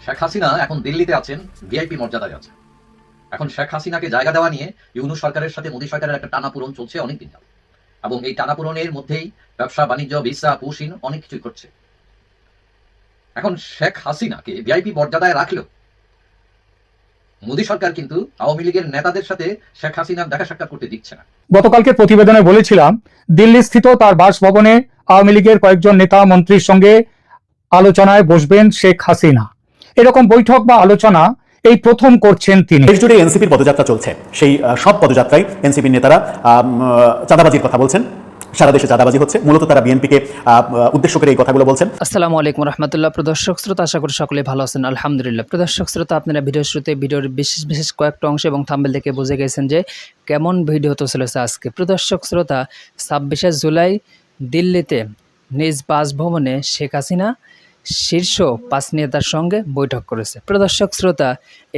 শেখ হাসিনা এখন দিল্লিতে আছেন, ভিআইপি মর্যাদায় আছে। এখন শেখ হাসিনাকে জায়গা দেওয়া নিয়ে ইউনূস সরকারের সাথে মোদী সরকারের একটা টানাপোড়েন চলছে অনেকদিন যাবে, এবং এই টানাপোড়েনের মধ্যেই ব্যবসা বাণিজ্য, ভিসা, পুশিন অনেক কিছুই করছে। এখন শেখ হাসিনাকে ভিআইপি মর্যাদায় রাখলেও মোদী সরকার কিন্তু আওয়ামী লীগের নেতাদের সাথে শেখ হাসিনার দেখা সাক্ষাৎ করতে দিচ্ছে না। গতকালকে প্রতিবেদনে বলেছিলাম, দিল্লি স্থিত তার বাসভবনে আওয়ামী লীগের কয়েকজন নেতা মন্ত্রীর সঙ্গে আলোচনায় বসবেন শেখ হাসিনা। এরকম বৈঠক বা আলোচনা এই প্রথম করছেন তিনি। দেশ জুড়ে এনসিপির পদযাত্রা চলছে, সেই সব পদযাত্রায় এনসিপির নেতারা চাঁদাবাজির কথা বলছেন। সারা দেশে চাঁদাবাজি হচ্ছে, মূলত তারা বিএনপিকে উদ্দেশ্য করে এই কথাগুলো বলছেন। আসসালামু আলাইকুম রহমতুল্লাহ। প্রদর্শক শ্রোতা, আশা করি সকলে ভালো আছেন, আলহামদুলিল্লাহ। প্রদর্শক শ্রোতা, আপনারা ভিডিওর শুরুতে ভিডিওর বিশেষ কয়েকটা অংশ এবং থাম্বনেল দেখে বুঝে গেছেন যে কেমন ভিডিও হতে চলেছে আজকে। প্রদর্শক শ্রোতা, 26শে জুলাই দিল্লিতে নিজ বাসভবনে শেখ হাসিনা শীর্ষ 5 নেতার সঙ্গে বৈঠক করেছে। প্রদর্শক শ্রোতা,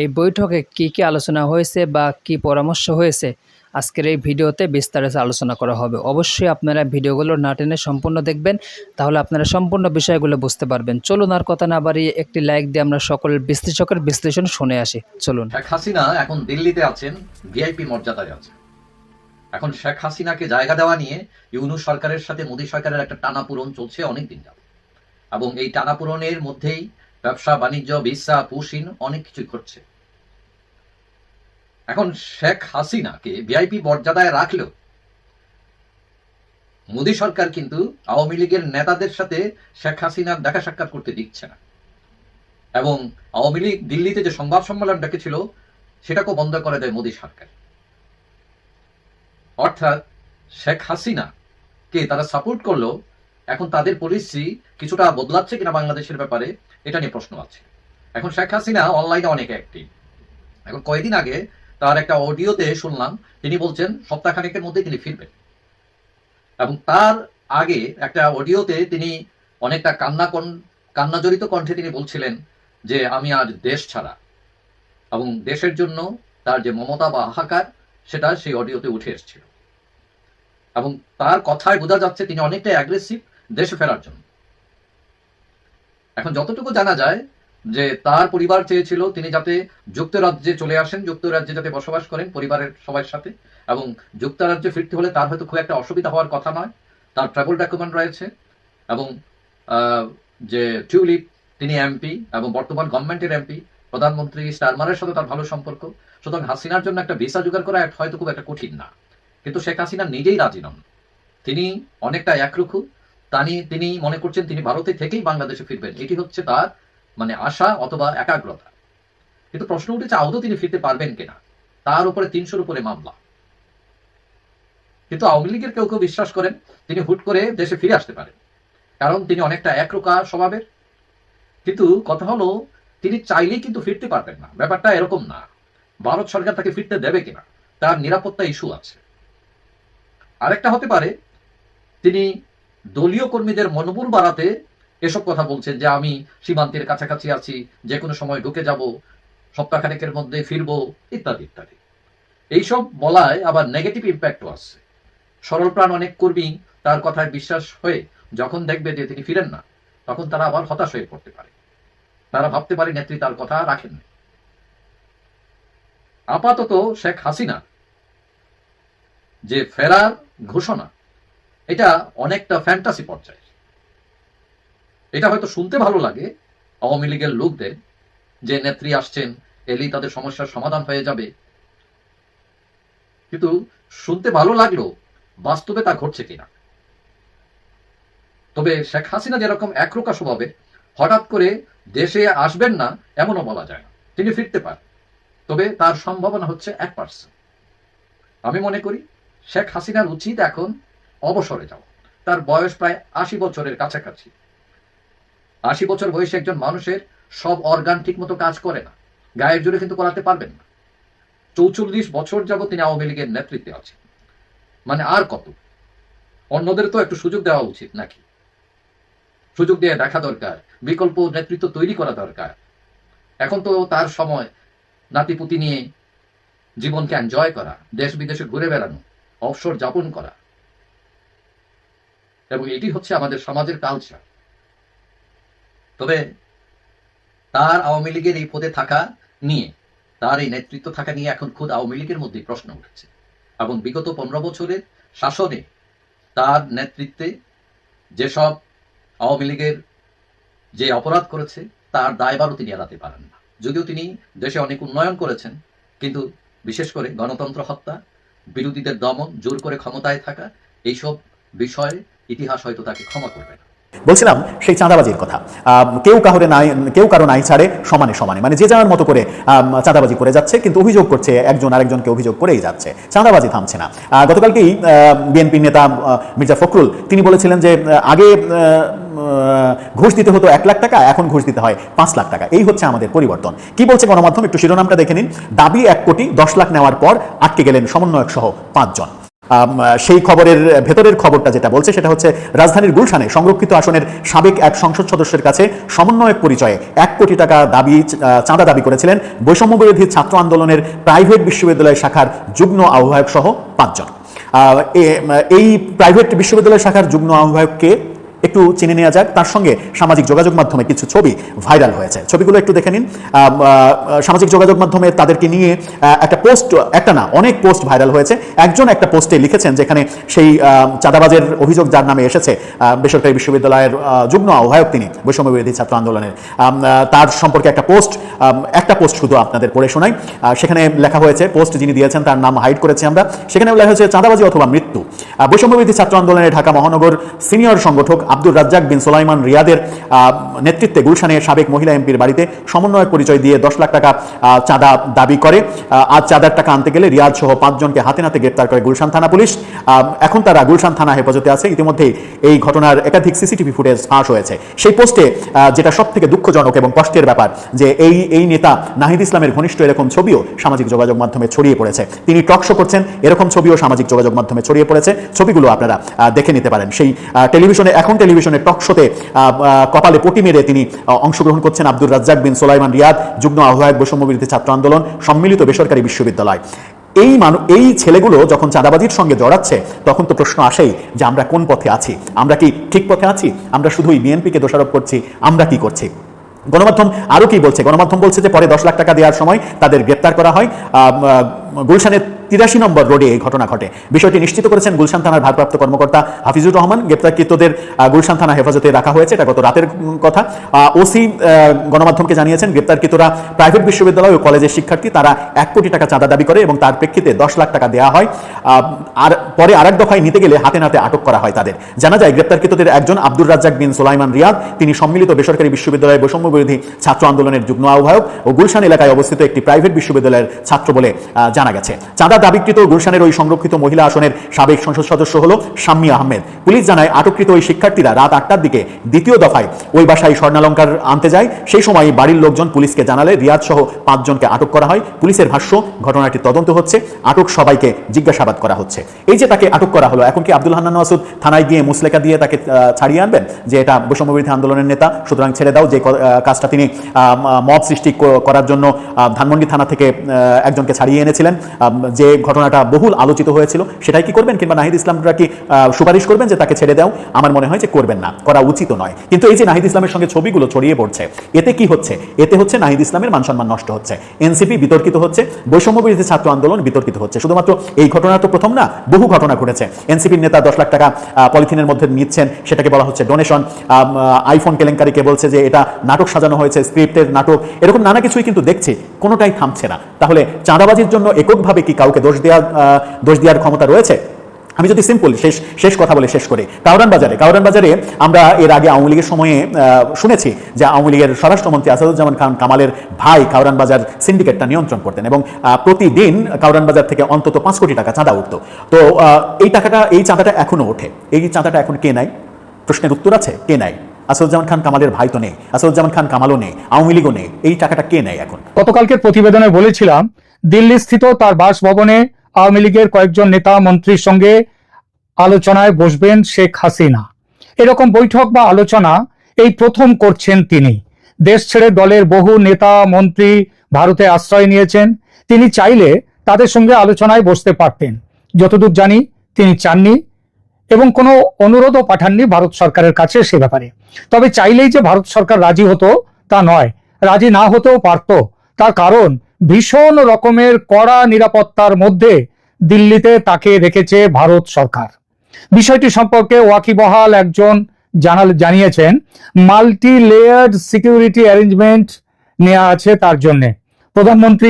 এই বৈঠকে কি কি আলোচনা হয়েছে বা কি পরামর্শ হয়েছে আজকের এই ভিডিওতে বিস্তারিত আলোচনা করা হবে। অবশ্যই আপনারা ভিডিওগুলো না টেনে সম্পূর্ণ দেখবেন, তাহলে আপনারা সম্পূর্ণ বিষয়গুলো বুঝতে পারবেন। চলুন আর কথা না বাড়িয়ে একটি লাইক দিয়ে আমরা সকল বিশ্লেষকের বিশ্লেষণ শুনে আসি। চলুন। শেখ হাসিনা এখন দিল্লিতে আছেন, ভিআইপি মর্যাদায় আছে। এখন শেখ হাসিনাকে জায়গা দেওয়া নিয়ে ইউনূস সরকারের সাথে মোদী সরকারের একটা টানাপোড়েন চলছে অনেকদিন যাবে, এবং এই টানাপোড়েনের মধ্যেই ব্যবসা বাণিজ্য, ভিসা, পুশিন অনেক কিছুই করছে। এখন শেখ হাসিনাকে ভিআইপি মর্যাদায় রাখলেও মোদী সরকার কিন্তু আওয়ামী লীগের নেতাদের সাথে শেখ হাসিনার দেখা সাক্ষাৎ করতে দিচ্ছে না, এবং আওয়ামী লীগ দিল্লিতে যে সংবাদ সম্মেলন ডেকেছিল সেটাকেও বন্ধ করে দেয় মোদী সরকার। অর্থাৎ শেখ হাসিনাকে তারা সাপোর্ট করলো, এখন তাদের পলিসি কিছুটা বদলাচ্ছে কিনা বাংলাদেশের ব্যাপারে এটা নিয়ে প্রশ্ন আছে। এখন শেখ হাসিনা অনলাইনে অনেক অ্যাক্টিভ। এখন কয়েকদিন আগে তার একটা অডিওতে শুনলাম তিনি বলছেন সপ্তাহখানেকের মধ্যে তিনি ফিরবেন, এবং তার আগে একটা অডিওতে তিনি অনেকটা কান্নাজড়িত কণ্ঠে তিনি বলছিলেন যে আমি আজ দেশ ছাড়া, এবং দেশের জন্য তার যে মমতা বা হাহাকার সেটা সেই অডিওতে উঠে এসেছিল, এবং তার কথায় বোঝা যাচ্ছে তিনি অনেকটা অ্যাগ্রেসিভ দেশে ফেরার জন্য। এখন যতটুকু জানা যায় যে তার পরিবার চেয়েছিল তিনি যাতে যুক্তরাজ্যে চলে আসেন, যুক্তরাজ্যে যাতে বসবাস করেন পরিবারের সবার সাথে, এবং যুক্তরাজ্যে ফিরতে হলে তার হয়তো খুব একটা অসুবিধা হওয়ার কথা নয়, তার ট্রাভেল ডকুমেন্ট রয়েছে, এবং যে টিউলিপ তিনি এমপি এবং বর্তমান গভর্নমেন্টের এমপি, প্রধানমন্ত্রী স্টারমারের সাথে তার ভালো সম্পর্ক। সুতরাং হাসিনার জন্য একটা ভিসা জোগাড় করা হয়তো খুব একটা কঠিন না, কিন্তু শেখ হাসিনা নিজেই রাজি নন। তিনি অনেকটা একরুখু, তিনি মনে করছেন তিনি ভারতে থেকেই বাংলাদেশে ফিরবেন, এটি হচ্ছে তার মানে আশা অথবা একাগ্রতা। কিন্তু প্রশ্ন উঠেছে আদৌ তিনি ফিরতে পারবেন কিনা। তার উপরে 300-র উপরে মামলা, কিন্তু আওয়ামী লীগের কেউ কেউ বিশ্বাস করেন তিনি হুট করে দেশে ফিরে আসতে পারেন, কারণ তিনি অনেকটা একরোখা স্বভাবের। কিন্তু কথা হলো তিনি চাইলেই কিন্তু ফিরতে পারবেন না, ব্যাপারটা এরকম না। ভারত সরকার তাকে ফিরতে দেবে কিনা তার নিরাপত্তা ইস্যু আছে। আরেকটা হতে পারে তিনি দলীয় কর্মীদের মনোবল বাড়াতে এসব কথা বলছেন যে আমি সীমান্তের কাছাকাছি আছি, যে কোনো সময় ঢুকে যাব, সপ্তাহখানেকের মধ্যে ফিরবো, ইত্যাদি ইত্যাদি। এইসব বলায় আবার নেগেটিভ ইম্প্যাক্টও আসছে। সরলপ্রাণ অনেক কর্মী তার কথায় বিশ্বাস হয়ে যখন দেখবে যে তিনি ফিরেন না, তখন তারা আবার হতাশ হয়ে পড়তে পারে, তারা ভাবতে পারে নেত্রী তার কথা রাখেন না। আপাতত শেখ হাসিনা যে ফেরার ঘোষণা, এটা অনেকটা ফ্যান্টাসি পর্যায়ে। এটা হয়তো শুনতে ভালো লাগে আওয়ামী লীগের লোকদের যে নেত্রী আসছেন, এলেই তাদের সমস্যার সমাধান হয়ে যাবে, কিন্তু শুনতে ভালো লাগলো বাস্তবে তা ঘটছে কিনা। তবে শেখ হাসিনা যেরকম একরোখা স্বভাবে হঠাৎ করে দেশে আসবেন না এমনও বলা যায় না, তিনি ফিরতে পারেন, তবে তার সম্ভাবনা হচ্ছে 1%। আমি মনে করি শেখ হাসিনার উচিত এখন অবসরে যাওয়া। তার বয়স প্রায় 80 বছরের কাছাকাছি। 80 বছর বয়সে একজন মানুষের সব অর্গান ঠিক মতো কাজ করে না, গায়ের জোরে কিন্তু করাতে পারবেন না। 44 বছর যাবত তিনি আওয়ামী লীগের নেতৃত্বে আছেন, মানে আর কত। অন্যদের তো একটু সুযোগ দেওয়া উচিত নাকি? সুযোগ দিয়ে দেখা দরকার, বিকল্প নেতৃত্ব তৈরি করা দরকার। এখন তো তার সময় নাতিপুতি নিয়ে জীবনকে এনজয় করা, দেশ বিদেশে ঘুরে বেড়ানো, অবসর যাপন করা, এবং এটি হচ্ছে আমাদের সমাজের কালচার। তবে তার আওয়ামী লীগের এই পদে থাকা নিয়ে, তার এই নেতৃত্ব থাকা নিয়ে এখন খুদ আওয়ামী লীগের মধ্যে প্রশ্ন উঠেছে। এবং বিগত 15 বছরের শাসনে তার নেতৃত্বে যেসব আওয়ামী লীগের যে অপরাধ করেছে তার দায়ভারও তিনি এড়াতে পারেন না। যদিও তিনি দেশে অনেক উন্নয়ন করেছেন, কিন্তু বিশেষ করে গণতন্ত্র হত্যা, বিরোধীদের দমন, জোর করে ক্ষমতায় থাকা, এইসব বিষয়ে ইতিহাস হয়তো তাকে ক্ষমা করবে না। বলছিলাম সেই চাঁদাবাজির কথা। কেউ কারো নাই ছাড়ে সমানে সমানে, মানে যে যাওয়ার মতো করে চাঁদাবাজি করে যাচ্ছে, কিন্তু অভিযোগ করছে একজন আরেকজনকে অভিযোগ করেই যাচ্ছে, চাঁদাবাজি থামছে না। গতকালকেই বিএনপি নেতা মির্জা ফখরুল তিনি বলেছিলেন যে আগে ঘুষ দিতে হতো 1 লাখ টাকা, এখন ঘুষ দিতে হয় 5 লাখ টাকা। এই হচ্ছে আমাদের পরিবর্তন। কি বলছে গণমাধ্যম, একটু শিরোনামটা দেখে নিন। দাবি 1 কোটি, 10 লাখ নেওয়ার পর আটকে গেলেন সমন্বয়ক সহ 5 জন। সেই খবরের ভেতরের খবরটা যেটা বলছে সেটা হচ্ছে রাজধানীর গুলশানে সংরক্ষিত আসনের সাবেক এক সংসদ সদস্যের কাছে সমন্বয়ক পরিচয়ে 1 কোটি টাকা চাঁদা দাবি করেছিলেন বৈষম্য বিরোধী ছাত্র আন্দোলনের প্রাইভেট বিশ্ববিদ্যালয় শাখার যুগ্ম আহ্বায়ক সহ 5 জন। এই প্রাইভেট বিশ্ববিদ্যালয় শাখার যুগ্ম আহ্বায়ককে একটু চিনে নেওয়া যাক। তার সঙ্গে সামাজিক যোগাযোগ মাধ্যমে কিছু ছবি ভাইরাল হয়েছে, ছবিগুলো একটু দেখে নিন। সামাজিক যোগাযোগ মাধ্যমে তাদেরকে নিয়ে একটা পোস্ট, একটা না অনেক পোস্ট ভাইরাল হয়েছে। একজন একটা পোস্টে লিখেছেন যেখানে সেই চাঁদাবাজের অভিযোগ যার নামে এসেছে, বেসরকারি বিশ্ববিদ্যালয়ের যুগ্ম আহ্বায়ক তিনি বৈষম্য বিরোধী ছাত্র আন্দোলনের, তার সম্পর্কে একটা পোস্ট শুধু আপনাদের পড়ে শোনাই। সেখানে লেখা হয়েছে, পোস্ট যিনি দিয়েছেন তার নাম হাইড করেছি আমরা, সেখানে লেখা হয়েছে চাঁদাবাজি অথবা মৃত্যু। বৈষম্য বিরোধী ছাত্র আন্দোলনের ঢাকা মহানগর সিনিয়র সংগঠক আব্দুর রাজ্জাক বিন সোলাইমান রিয়াদের নেতৃত্বে গুলশানে সাবেক মহিলা এমপির বাড়িতে সমন্বয়ক পরিচয় দিয়ে 10 লাখ টাকা চাঁদা দাবি করে। আজ চাঁদার টাকা আনতে গেলে রিয়াদ সহ 5 জনকে হাতে নাতে গ্রেপ্তার করে গুলশান থানা পুলিশ। এখন তারা গুলশান থানা হেফাজতে আছে। ইতিমধ্যে এই ঘটনার একাধিক সিসিটিভি ফুটেজ ফাঁস হয়েছে। সেই পোস্টে যেটা সব থেকে দুঃখজনক এবং কষ্টের ব্যাপার, যে এই নেতা নাহিদ ইসলামের ঘনিষ্ঠ এরকম ছবিও সামাজিক যোগাযোগ মাধ্যমে ছড়িয়ে পড়েছে। তিনি টক শো করছেন, এরকম ছবিও সামাজিক যোগাযোগ মাধ্যমে ছড়িয়ে পড়েছে। ছবিগুলো আপনারা দেখে নিতে পারেন। সেই টেলিভিশনের টক শোতে কপালে পটি মেরে তিনি অংশগ্রহণ করছেন। আব্দুর রাজ্জাক বিন সোলাইমান রিয়াদ, যুগ্ম আহ্বায়ক বৈষম্য বিরোধী ছাত্র আন্দোলন, সম্মিলিত বেসরকারি বিশ্ববিদ্যালয়। এই ছেলেগুলো যখন চাঁদাবাজির সঙ্গে জড়াচ্ছে তখন তো প্রশ্ন আসেই যে আমরা কোন পথে আছি, আমরা কি ঠিক পথে আছি, আমরা শুধুই বিএনপিকে দোষারোপ করছি, আমরা কি করছি। গণমাধ্যম আরো কি বলছে, গণমাধ্যম বলছে যে পরে 10 লাখ টাকা দেওয়ার সময় তাদের গ্রেপ্তার করা হয়। গুলশানের 83 নম্বর রোডে এই ঘটনা ঘটে। বিষয়টি নিশ্চিত করেছেন গুলশান থানার ভারপ্রাপ্ত কর্মকর্তা হাফিজুর রহমান। গ্রেপ্তারকৃতদের গুলশান থানা হেফাজতে রাখা হয়েছে, এটা গত রাতের কথা। ওসি গণমাধ্যমকে জানিয়েছেন গ্রেপ্তারকৃতরা প্রাইভেট বিশ্ববিদ্যালয় ও কলেজের শিক্ষার্থী। তারা 1 কোটি টাকা চাঁদা দাবি করে এবং তার প্রেক্ষিতে 10 লাখ টাকা দেওয়া হয়। আর পরে আরেক দফায় নিতে গেলে হাতে নাতে আটক করা হয় তাদের। জানা যায় গ্রেপ্তারকৃতদের একজন আব্দুর রাজ্জাক বিন সোলাইমান রিয়াদ, তিনি সম্মিলিত বেসরকারি বিশ্ববিদ্যালয়ের বৈষম্য বিরোধী ছাত্র আন্দোলনের যুগ্ম আহ্বায়ক ও গুলশান এলাকায় অবস্থিত একটি প্রাইভেট বিশ্ববিদ্যালয়ের ছাত্র বলে জানা গেছে। চাঁদা দাবিকৃত গুলশানের ওই সংরক্ষিত মহিলা আসনের সাবেক সংসদ সদস্য হলো শাম্মী আহমেদ। পুলিশ জানায় আটককৃত ওই শিক্ষার্থীরা রাত 8টার দিকে দ্বিতীয় দফায় ওই বাসায় স্বর্ণালঙ্কার আনতে যায়। সেই সময় বাড়ির লোকজন পুলিশকে জানালে রিয়াদ সহ 5 জনকে আটক করা হয়। পুলিশের ভাষ্য, ঘটনাটি তদন্ত হচ্ছে, আটক সবাইকে জিজ্ঞাসাবাদ করা হচ্ছে। এই যে তাকে আটক করা হলো, এখন কি আব্দুল হান্নান মাসুদ থানায় গিয়ে মুসলেকা দিয়ে তাকে ছাড়িয়ে আনবেন যে এটা বৈষম্য বিরোধী আন্দোলনের নেতা, সুতরাং ছেড়ে দাও? যে কাজটা তিনি মব সৃষ্টি করার জন্য ধানমন্ডি থানা থেকে একজনকে ছাড়িয়ে এনেছিলেন, যে ঘটনাটা বহুল আলোচিত হয়েছিল, সেটাই কি করবেন? কিংবা নাহিদ ইসলামরা কি সুপারিশ করবেন যে তাকে ছেড়ে দাও? আমার মনে হয় যে করবেন না, করা উচিত নয়। কিন্তু এই যে নাহিদ ইসলামের সঙ্গে ছবিগুলো ছড়িয়ে পড়ছে, এতে কি হচ্ছে? এতে হচ্ছে নাহিদ ইসলামের মান সম্মান নষ্ট হচ্ছে, এনসিপি বিতর্কিত হচ্ছে, বৈষম্য বিরোধী ছাত্র আন্দোলন বিতর্কিত হচ্ছে। শুধুমাত্র এই ঘটনা তো প্রথম না, বহু ঘটনা ঘটেছে। এনসিপির নেতা 10 লাখ টাকা পলিথিনের মধ্যে নিচ্ছেন, সেটাকে বলা হচ্ছে ডোনেশন। আইফোন কেলেঙ্কারিকে বলছে যে এটা নাটক সাজানো হয়েছে, স্ক্রিপ্টের নাটক, এরকম নানা কিছুই কিন্তু দেখছি, কোনোটাই থামছে না। তাহলে চাঁদাবাজির জন্য এককভাবে কি কাউকে দোষ দেওয়ার ক্ষমতা রয়েছে? আমি যদি সিম্পল শেষ কথা বলে শেষ করি, কাউরান বাজারে আমরা এর আগে আওয়ামী লীগের সময়ে শুনেছি যে আওয়ামী লীগের স্বরাষ্ট্রমন্ত্রী আসাদুজ্জামান খান কামালের ভাই কাউরান বাজার সিন্ডিকেটটা নিয়ন্ত্রণ করতেন এবং প্রতিদিন কাউরান বাজার থেকে অন্তত 5 কোটি টাকা চাঁদা উঠত। তো এই চাঁদাটা এখনো ওঠে। এই চাঁদাটা এখন কে নেয়? প্রশ্নের উত্তর আছে, কে নেয়? আসাদুজ্জামান খান কামালের ভাই তো নেই, আসাদুজ্জামান খান কামালও নেই, আওয়ামী লীগও নেই। এই টাকাটা কে নেয় এখন? গতকালকে প্রতিবেদনে বলেছিলাম দিল্লি স্থিত তার বাসভবনে আওয়ামী লীগের কয়েকজন নেতা মন্ত্রীর সঙ্গে আলোচনায় বসবেন শেখ হাসিনা। এরকম বৈঠক বা আলোচনা এই প্রথম করছেন তিনি। দেশ ছেড়ে দলের বহু নেতা মন্ত্রী ভারতে আশ্রয় নিয়েছেন। তিনি চাইলে তাদের সঙ্গে আলোচনায় বসতে পারতেন। যতদূর জানি তিনি চাননি এবং কোনো অনুরোধও পাঠাননি ভারত সরকারের কাছে সে ব্যাপারে। তবে চাইলেই যে ভারত সরকার রাজি হতো তা নয়। রাজি না হতেও পারত। তার কারণ ভীষণ রকমের কড়া নিরাপত্তার মধ্যে দিল্লিতে তাকে রেখেছে ভারত সরকার। বিষয়টি সম্পর্কে ওয়াকিবহাল একজন জানিয়েছেন মাল্টি লেয়ার্ড সিকিউরিটি অ্যারেঞ্জমেন্ট নেওয়া আছে তার জন্য। প্রধানমন্ত্রী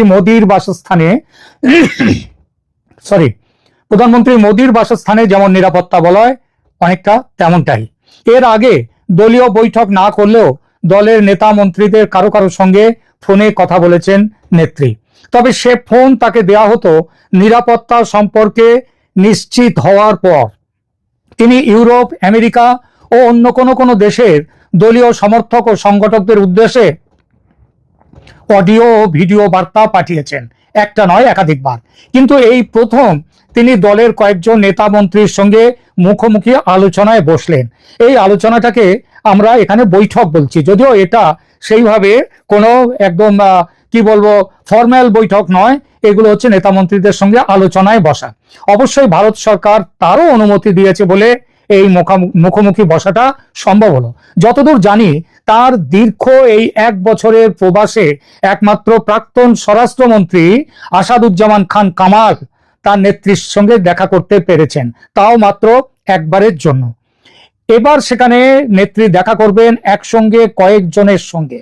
মোদির বাসস্থানে যেমন নিরাপত্তা বলা হয় অনেকটা তেমনটাই। এর আগে দলীয় বৈঠক না করলেও দলের নেতা মন্ত্রীদের কারো কারো সঙ্গে ফোনে কথা বলেছেন নেত্রী। তবে সে ফোন তাকে দেয়া হতো নিরাপত্তা সম্পর্কে নিশ্চিত হওয়ার পর। তিনি ইউরোপ, আমেরিকা ও অন্য কোনো দেশের দলীয় সমর্থক ও সংগঠকদের উদ্দেশ্যে অডিও ও ভিডিও বার্তা পাঠিয়েছেন, একটা নয় একাধিকবার। কিন্তু এই প্রথম তিনি দলের কয়েকজন নেতা মন্ত্রীর সঙ্গে মুখোমুখি আলোচনায় বসলেন। এই আলোচনাটাকে আমরা এখানে বৈঠক বলছি, যদিও এটা সেইভাবে কোনো একদম কি বলবো ফর্মাল বৈঠক নয়, এগুলো হচ্ছে নেতা মন্ত্রীদের সঙ্গে আলোচনায় বসা। অবশ্যই ভারত সরকার তারও অনুমতি দিয়েছে বলে এই মুখোমুখি বসাটা সম্ভব হলো। যতদূর জানি তার দীর্ঘ এই 1 বছরের প্রবাসে একমাত্র প্রাক্তন স্বরাষ্ট্রমন্ত্রী আসাদুজ্জামান খান কামাল তার নেত্রীর সঙ্গে দেখা করতে পেরেছেন, তাও মাত্র একবারের জন্য। এবার সেখানে নেত্রী দেখা করবেন একসঙ্গে কয়েকজনের সঙ্গে।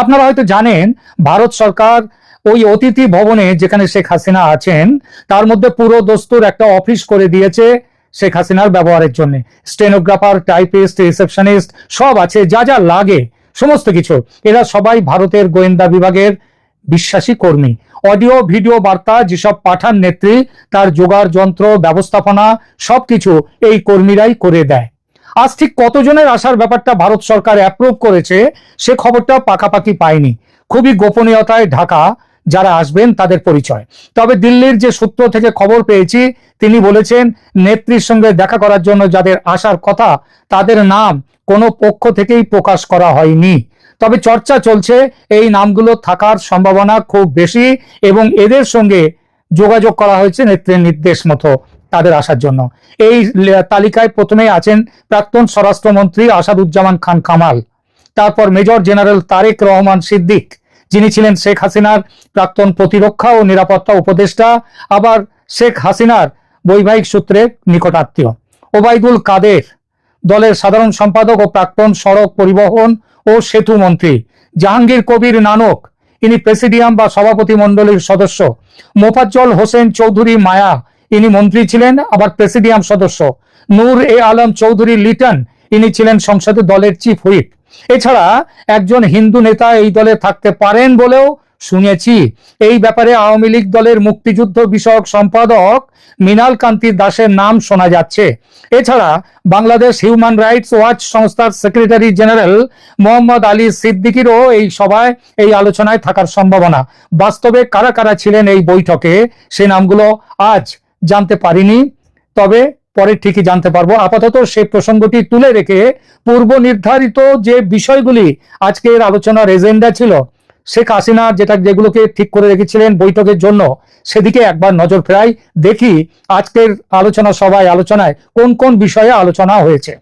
আপনারা হয়তো জানেন ভারত সরকার ওই অতিথি ভবনে যেখানে শেখ হাসিনা আছেন তার মধ্যে পুরো দস্তুর একটা অফিস করে দিয়েছে শেখ হাসিনার ব্যবহারের জন্য। স্টেনোগ্রাফার, টাইপিস্ট, রিসেপশনিস্ট সব আছে, যা যা লাগে সমস্ত কিছু। এরা সবাই ভারতের গোয়েন্দা বিভাগের বিশ্বাসী কর্মী। অডিও ভিডিও বার্তা যেসব পাঠান নেত্রী, তার জোগাড় যন্ত্র, ব্যবস্থাপনা সবকিছু এই কর্মীরাই করে দেয়। আজ ঠিক কতজনের আসার ব্যাপারটা ভারত সরকার অ্যাপ্রুভ করেছে সে খবরটা পাকাপাকি পায়নি, খুবই গোপনীয়তায় ঢাকা যারা আসবেন তাদের পরিচয়। তবে দিল্লির যে সূত্র থেকে খবর পেয়েছি তিনি বলেছেন নেত্রীর সঙ্গে দেখা করার জন্য যাদের আসার কথা তাদের নাম কোনো পক্ষ থেকেই প্রকাশ করা হয়নি। তবে চর্চা চলছে এই নামগুলো থাকার সম্ভাবনা খুব বেশি এবং এদের সঙ্গে যোগাযোগ করা হয়েছে নেত্রীর নির্দেশ মতো তাদের আসার জন্য। এই তালিকায় প্রথমেই আছেন প্রাক্তন স্বরাষ্ট্রমন্ত্রী আসাদুজ্জামান খান কামাল, তারপর মেজর জেনারেল তারেক রহমান সিদ্দিক যিনি ছিলেন শেখ হাসিনার প্রাক্তন প্রতিরক্ষা ও নিরাপত্তা উপদেষ্টা, আবার শেখ হাসিনার বৈবাহিক সূত্রে নিকটাত্মীয়। ওবায়দুল কাদের দলের সাধারণ সম্পাদক ও প্রাক্তন সড়ক পরিবহন ও সেতু মন্ত্রী। জাহাঙ্গীর কবির নানক, ইনি প্রেসিডিয়াম বা সভাপতি মণ্ডলীর সদস্য। মোফাজ্জল হোসেন চৌধুরী মায়া, ইনি মন্ত্রী ছিলেন আবার প্রেসিডিয়াম সদস্য। নূর এ আলম চৌধুরী লিটন, ইনি ছিলেন সংসদে দলের চিফ হুইপ। এছাড়া একজন হিন্দু নেতা এই দলে থাকতে পারেন বলেও শুনেছি। এই ব্যাপারে আওয়ামী লীগ দলের মুক্তিযুদ্ধ বিষয়ক সম্পাদক মৃণাল কান্তি দাসের নাম শোনা যাচ্ছে। এছাড়া বাংলাদেশ হিউম্যান রাইটস ওয়াচ সংস্থার সেক্রেটারি জেনারেল মোহাম্মদ আলী সিদ্দিকীরও এই সভায় এই আলোচনায় থাকার সম্ভাবনা। বাস্তবে কারা কারা ছিলেন এই বৈঠকে সে নামগুলো আজ জানতে পারিনি, তবে পরে ঠিকই জানতে পারবো। আপাতত সেই প্রসঙ্গটি তুলে রেখে পূর্ব নির্ধারিত যে বিষয়গুলি আজকের আলোচনার এজেন্ডা ছিল, শেখ হাসিনা যেগুলোকে ঠিক করে রেখেছিলেন বৈঠকের জন্য, সেদিকে একবার নজর ফেরাই, দেখি আজকের আলোচনায় কোন কোন বিষয়ে আলোচনা হয়েছে।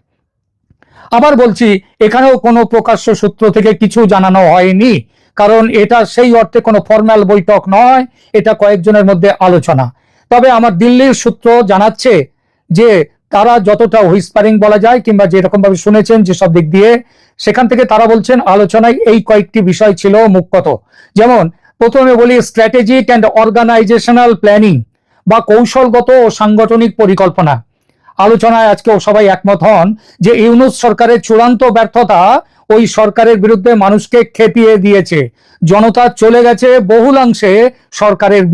আবার বলছি, এখানেও কোনো প্রকাশ্য সূত্র থেকে কিছু জানানো হয়নি, কারণ এটা সেই অর্থে কোনো ফর্মাল বৈঠক নয়, এটা কয়েকজনের মধ্যে আলোচনা। তবে আমার দিল্লির সূত্র জানাচ্ছে যে তারা যতটা হুইসপারিং বলা যায় কিংবা যেরকম ভাবে শুনেছেন যেসব দিক দিয়ে, সেখান থেকে তারা বলছেন আলোচনায় এই কয়েকটি বিষয় ছিল মুখ্যত। যেমন প্রথমে বলি স্ট্র্যাটেজিক অ্যান্ড অর্গানাইজেশনাল প্ল্যানিং বা কৌশলগত ও সাংগঠনিক পরিকল্পনা। আলোচনায় আজকেও সবাই একমত হন যে ইউনূস সরকারের চূড়ান্ত ব্যর্থতা ওই সরকারের বিরুদ্ধে মানুষকে খেপিয়ে দিয়েছে। জনতা চলে গেছে বহুলাংশে সরকারের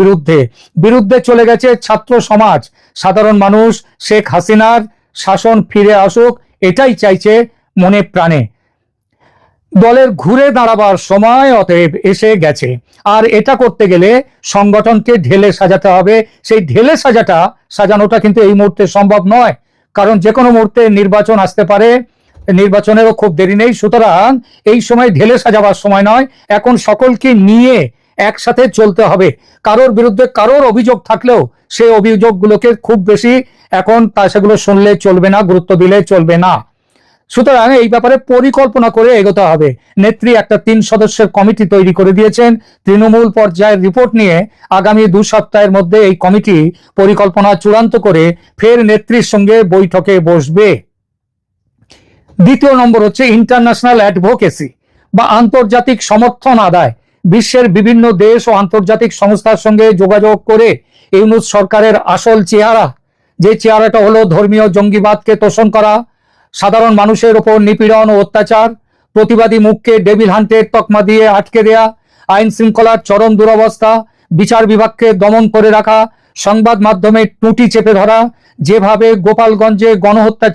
বিরুদ্ধে চলে গেছে ছাত্র সমাজ। সাধারণ মানুষ শেখ হাসিনার শাসন ফিরে আসুক এটাই চাইছে মনে প্রাণে। দলের ঘুরে দাঁড়াবার সময় অতএব এসে গেছে, আর এটা করতে গেলে সংগঠনকে ঢেলে সাজাতে হবে। সেই ঢেলে সাজানোটা কিন্তু এই মুহূর্তে সম্ভব নয়, কারণ যে কোনো মুহূর্তে নির্বাচন আসতে পারে, নির্বাচনেরও খুব দেরি নেই। সুতরাং এই সময় ঢেলে সাজাবার সময় নয়, এখন সকলকে নিয়ে একসাথে চলতে হবে। কারোর বিরুদ্ধে কারোর অভিযোগ থাকলেও সেই অভিযোগগুলোকে খুব বেশি এখন সেগুলো শুনলে চলবে না, গুরুত্ব দিলে চলবে না। সুতরাং এই ব্যাপারে পরিকল্পনা করে এগোতে হবে। নেত্রী একটা 3 সদস্যের কমিটি তৈরি করে দিয়েছেন। তৃণমূল পর্যায়ের রিপোর্ট নিয়ে আগামী 2 সপ্তাহের মধ্যে এই কমিটি পরিকল্পনা চূড়ান্ত করে ফের নেত্রীর সঙ্গে বৈঠকে বসবে। দ্বিতীয় নম্বর হচ্ছে ইন্টারন্যাশনাল অ্যাডভোকেসি বা আন্তর্জাতিক সমর্থন আদায়। বিশ্বের বিভিন্ন দেশ ও আন্তর্জাতিক সংস্থার সঙ্গে যোগাযোগ করে ইউনূস সরকারের আসল চেহারা, যে চেহারাটা হলো ধর্মীয় জঙ্গিবাদকে তোষণ করা, সাধারণ মানুষের ওপর নিপীড়ন ও অত্যাচার, প্রতিবাদী মুখকে ডেভিল হান্টের তকমা দিয়ে আটকে দেয়া, আইন শৃঙ্খলার চরম দুরবস্থা, বিচার বিভাগকে দমন করে রাখা, সংবাদ মাধ্যমে টুটি চেপে ধরা, যেভাবে গোপালগঞ্জে গণহত্যা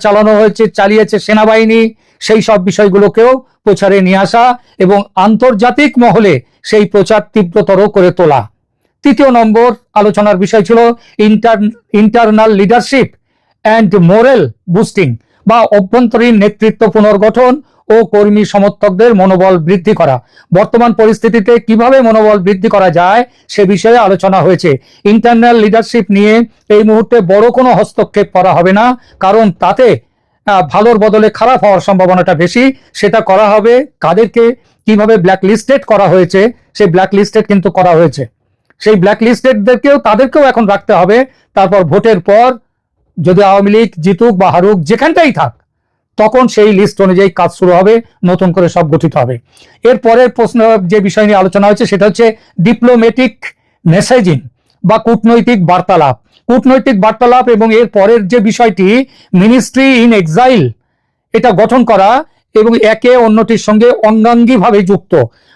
চালিয়েছে সেনাবাহিনী, সেই সব বিষয়গুলোকেও প্রচারে নিয়ে আসা এবং আন্তর্জাতিক মহলে সেই প্রচার তীব্রতর করে তোলা। তৃতীয় নম্বর আলোচনার বিষয় ছিল internal leadership and moral boosting বা অভ্যন্তরীণ নেতৃত্ব পুনর্গঠন ও কর্মী সমর্থকদের মনোবল বৃদ্ধি করা। বর্তমান পরিস্থিতিতে কিভাবে মনোবল বৃদ্ধি করা যায় সে বিষয়ে আলোচনা হয়েছে। ইন্টারনাল লিডারশিপ নিয়ে এই মুহূর্তে বড় কোনো হস্তক্ষেপ করা হবে না, কারণ তাতে ভালোর বদলে খারাপ হওয়ার সম্ভাবনাটা বেশি। সেটা করা হবে কাদেরকে কিভাবে ব্ল্যাক লিস্টেড করা হয়েছে, সেই ব্ল্যাক লিস্টেড কিন্তু করা হয়েছে, সেই ব্ল্যাক লিস্টেডদেরকেও তাদেরকেও এখন রাখতে হবে। তারপর ভোটের পর যদি আওয়ামী লীগ জিতুক বা হারুক, যেখানটাই থাক, তখন সেই লিস্ট অনুযায়ী কাজ শুরু হবে, নতুন করে সব গঠিত হবে। এর পরের প্রশ্ন যে বিষয় নিয়ে আলোচনা হয়েছে সেটা হচ্ছে ডিপ্লোম্যাটিক মেসেজিং বা কূটনৈতিক বার্তালাপ। কূটনৈতিক বার্তালাপ এবং এর পরের যে বিষয়টি মিনিস্ট্রি ইন এক্সাইল, এটা গঠন করা এবং একে অন্যটির সঙ্গে অঙ্গাঙ্গিভাবে যুক্ত।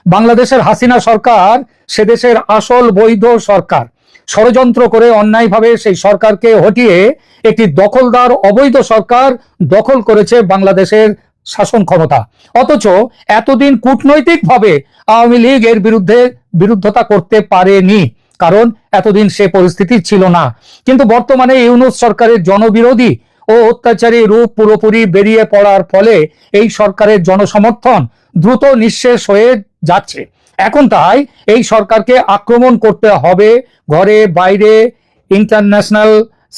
বাংলাদেশের হাসিনা সরকার সে দেশের আসল বৈধ সরকার, ষড়যন্ত্র করে অন্যায়ভাবে সেই সরকারকে হটিয়ে একটি দখলদার অবৈধ সরকার দখল করেছে বাংলাদেশের শাসন ক্ষমতা। অথচ এতদিন কূটনৈতিকভাবে আওয়ামী লীগ এর বিরুদ্ধতা করতে পারেনি, কারণ এতদিন সে পরিস্থিতি ছিল না। কিন্তু বর্তমানে ইউনূস সরকারের জনবিরোধী ও অত্যাচারী রূপ পুরোপুরি বেরিয়ে পড়ার ফলে এই সরকারের জনসমর্থন দ্রুত নিঃশেষ হয়ে যাচ্ছে। এখন তাই এই সরকারকে আক্রমণ করতে হবে, ঘরে বাইরে ইন্টারন্যাশনাল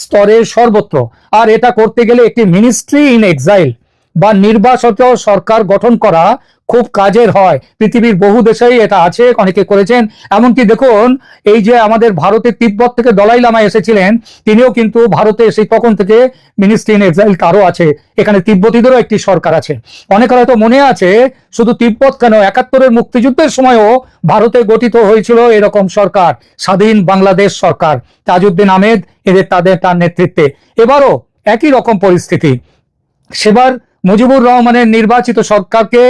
স্তরে সর্বত্র। আর এটা করতে গেলে একটি মিনিস্ট্রি ইন এক্সাইল বা নির্বাসিত সরকার গঠন করা খুব কাজের হয়। পৃথিবীর বহু দেশেই এটা আছে, অনেকে করেছেন। এমনকি দেখুন, এই যে আমাদের ভারতের তিব্বত থেকে দলাই লামা এসেছিলেন, তিনিও কিন্তু ভারতে এসে তখন থেকে মিনিস্ট্রি ইন এক্সাইল তারও আছে। এখানে তিব্বতীদেরও একটি সরকার আছে। অনেকের হয়তো মনে আছে, শুধু তিব্বত কেন, 71-এর মুক্তিযুদ্ধের সময়ও ভারতে গঠিত হয়েছিল এরকম সরকার, স্বাধীন বাংলাদেশ সরকার, তাজউদ্দিন আহমেদ তার নেতৃত্বে। এবারও একই রকম পরিস্থিতি। সেবার মুজিবুর রহমানের নির্বাচিত সরকারকে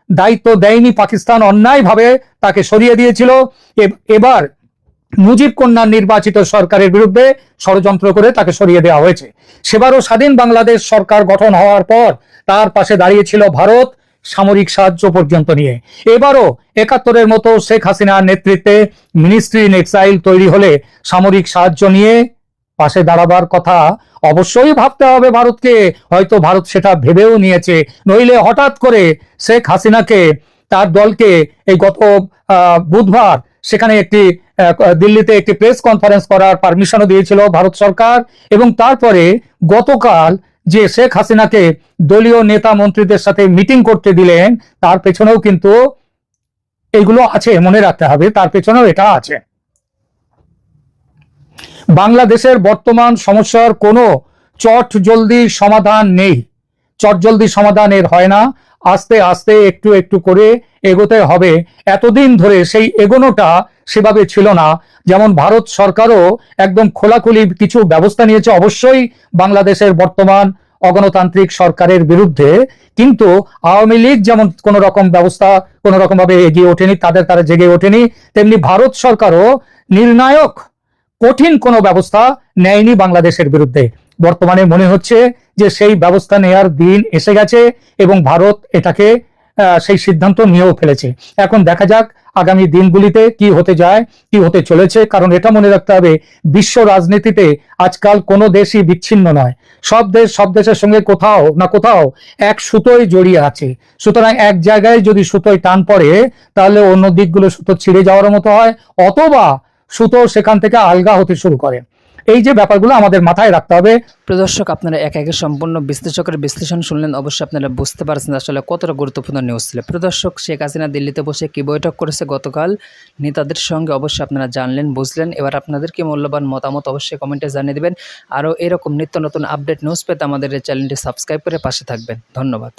দায়িত্ব দেয়নি পাকিস্তান, অন্যায়ভাবে তাকে সরিয়ে দিয়েছিল। এবার মুজিব কন্যার নির্বাচিত সরকারের বিরুদ্ধে ষড়যন্ত্র করে তাকে সরিয়ে দেওয়া হয়েছে। সেবারও স্বাধীন বাংলাদেশ সরকার গঠন হওয়ার পর তার পাশে দাঁড়িয়েছিল ভারত, সামরিক সাহায্য পর্যন্ত নিয়ে। এবারও 71-এর মতো শেখ হাসিনার নেতৃত্বে মিনিস্ট্রি ইন এক্সাইল তৈরি হলে সামরিক সাহায্য নিয়ে পাশে দাঁড়াবার কথা অবশ্যই ভাবতে হবে ভারতকে। হয়তো ভারত সেটা ভেবেও নিয়েছে, নইলে হঠাৎ করে শেখ হাসিনাকে, তার দলকে এই গত বুধবার সেখানে দিল্লিতে একটি প্রেস কনফারেন্স করার পারমিশনও দিয়েছিল ভারত সরকার। এবং তারপরে গতকাল যে শেখ হাসিনাকে দলীয় নেতা মন্ত্রীদের সাথে মিটিং করতে দিলেন, তার পেছনেও কিন্তু এইগুলো আছে, মনে রাখতে হবে, তার পেছনেও এটা আছে। বাংলাদেশের বর্তমান সমস্যার কোনো চটজলদি সমাধান নেই। চটজলদি সমাধান এর হয় না, আস্তে আস্তে একটু একটু করে এগোতে হবে। এতদিন ধরে সেই এগোনোটা সেভাবে ছিল না। যেমন ভারত সরকারও একদম খোলাখুলি কিছু ব্যবস্থা নিয়েছে অবশ্যই বাংলাদেশের বর্তমান অগণতান্ত্রিক সরকারের বিরুদ্ধে, কিন্তু আওয়ামী লীগ যেমন কোন রকম ব্যবস্থা কোন রকম ভাবে এগিয়ে ওঠেনি, তারা জেগে ওঠেনি, তেমনি ভারত সরকারও নির্ণায়ক কঠিন কোনো ব্যবস্থা নেয়নি বাংলাদেশের বিরুদ্ধে। বর্তমানে মনে হচ্ছে যে সেই ব্যবস্থা নেয়ার দিন এসে গেছে এবং ভারত এটাকে সেই সিদ্ধান্ত নিয়েও ফেলেছে। এখন দেখা যাক আগামী দিনগুলিতে কি হতে যায়, কি হতে চলেছে। কারণ এটা মনে রাখতে হবে, বিশ্ব রাজনীতিতে আজকাল কোনো দেশই বিচ্ছিন্ন নয়। সব দেশের সঙ্গে কোথাও না কোথাও এক সুতোয় জড়িয়ে আছে। সুতরাং এক জায়গায় যদি সুতোয় টান পড়ে, তাহলে অন্য দিকগুলো সুতো ছিঁড়ে যাওয়ার মতো হয়, অথবা সুতো সেখান থেকে আলগা হতে শুরু করে। এই যে ব্যাপারগুলো আমাদের মাথায় রাখতে হবে। প্রদর্শক আপনারা একে একে সম্পূর্ণ বিশ্লেষকের বিশ্লেষণ শুনলেন, অবশ্যই আপনারা বুঝতে পারছেন আসলে কতটা গুরুত্বপূর্ণ নিউজ ছিল। প্রদর্শক শেখ হাসিনা দিল্লিতে বসে কি বৈঠক করেছে গতকাল নেতাদের সঙ্গে, অবশ্যই আপনারা জানলেন বুঝলেন। এবার আপনাদের কি মূল্যবান মতামত অবশ্যই কমেন্টে জানিয়ে দেবেন। আরও এরকম নিত্য নতুন আপডেট নিউজ পেতে আমাদের এই চ্যানেলটি সাবস্ক্রাইব করে পাশে থাকবেন। ধন্যবাদ।